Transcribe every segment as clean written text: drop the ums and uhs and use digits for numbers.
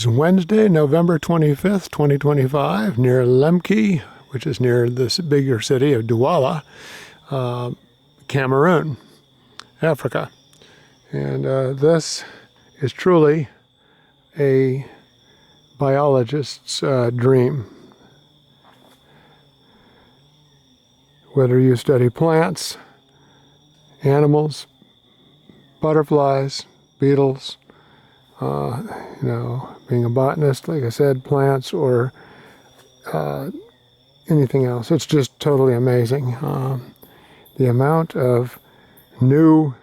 It's Wednesday, November 25th, 2025, near Limbe, which is near this bigger city of Douala, Cameroon, Africa. And this is truly a biologist's dream. Whether you study plants, animals, butterflies, beetles, being a botanist, like I said, plants or anything else. It's just totally amazing. The amount of new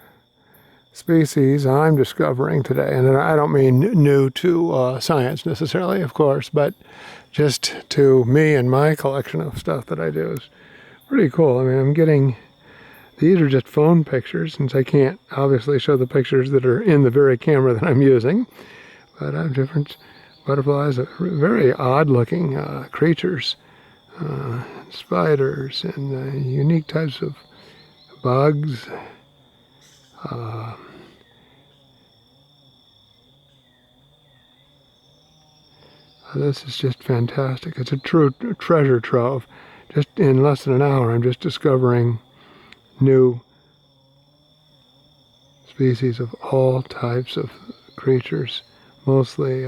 species I'm discovering today, and I don't mean new to science necessarily, of course, but just to me and my collection of stuff that I do is pretty cool. I mean, I'm getting, these are just phone pictures, since I can't obviously show the pictures that are in the very camera that I'm using. But I have different butterflies, very odd-looking creatures, spiders, and unique types of bugs. This is just fantastic. It's a true treasure trove. Just in less than an hour, I'm just discovering new species of all types of creatures, mostly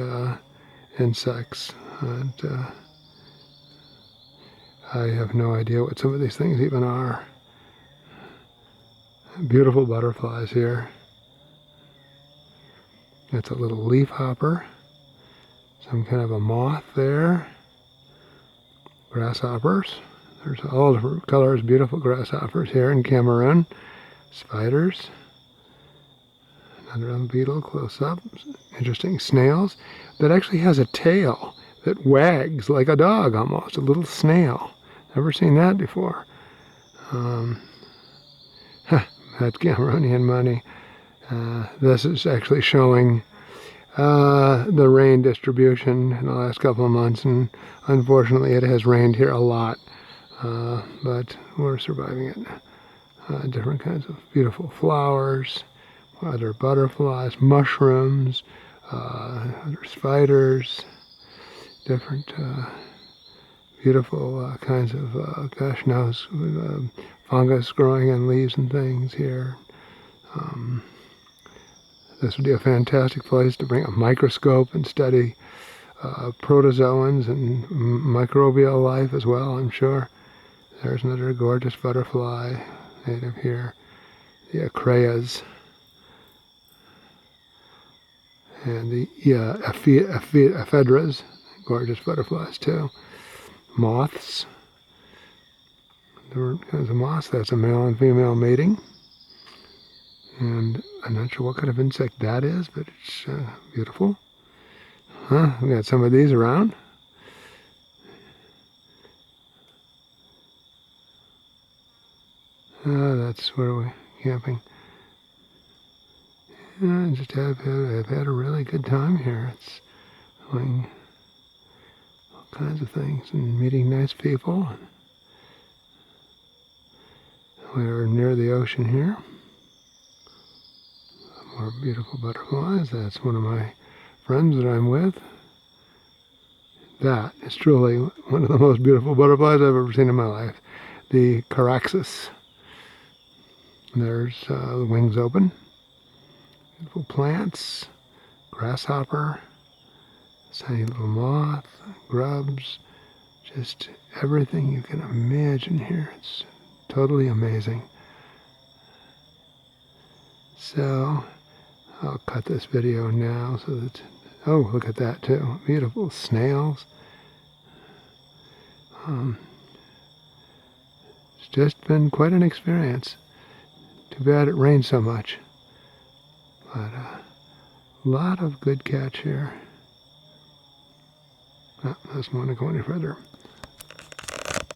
insects. And I have no idea what some of these things even are. Beautiful butterflies here. That's a little leaf hopper. Some kind of a moth there. Grasshoppers. There's all different colors, beautiful grasshoppers here in Cameroon. Spiders. Another beetle close up. Interesting. Snails that actually has a tail that wags like a dog almost. A little snail. Never seen that before. That's Cameroonian money. This is actually showing the rain distribution in the last couple of months, and unfortunately it has rained here a lot, but we're surviving it. Different kinds of beautiful flowers, other butterflies, mushrooms, other spiders, different beautiful kinds of, gosh knows, fungus growing in leaves and things here. This would be a fantastic place to bring a microscope and study protozoans and microbial life as well, I'm sure. There's another gorgeous butterfly native here, the acreas, and the ephedras, gorgeous butterflies too. Moths, different kinds of moths. That's a male and female mating. And I'm not sure what kind of insect that is, but it's beautiful. We got some of these around. That's where we're camping. I just have had a really good time here. It's doing all kinds of things and meeting nice people. We're near the ocean here. More beautiful butterflies. That's one of my friends that I'm with. That is truly one of the most beautiful butterflies I've ever seen in my life. The Caraxes. There's the wings open. Beautiful plants. Grasshopper. Tiny little moth. Grubs. Just everything you can imagine here. It's totally amazing. So I'll cut this video now so that, oh, look at that too. Beautiful snails. It's just been quite an experience. Too bad it rained so much. But a lot of good catch here. Oh, I don't want to go any further.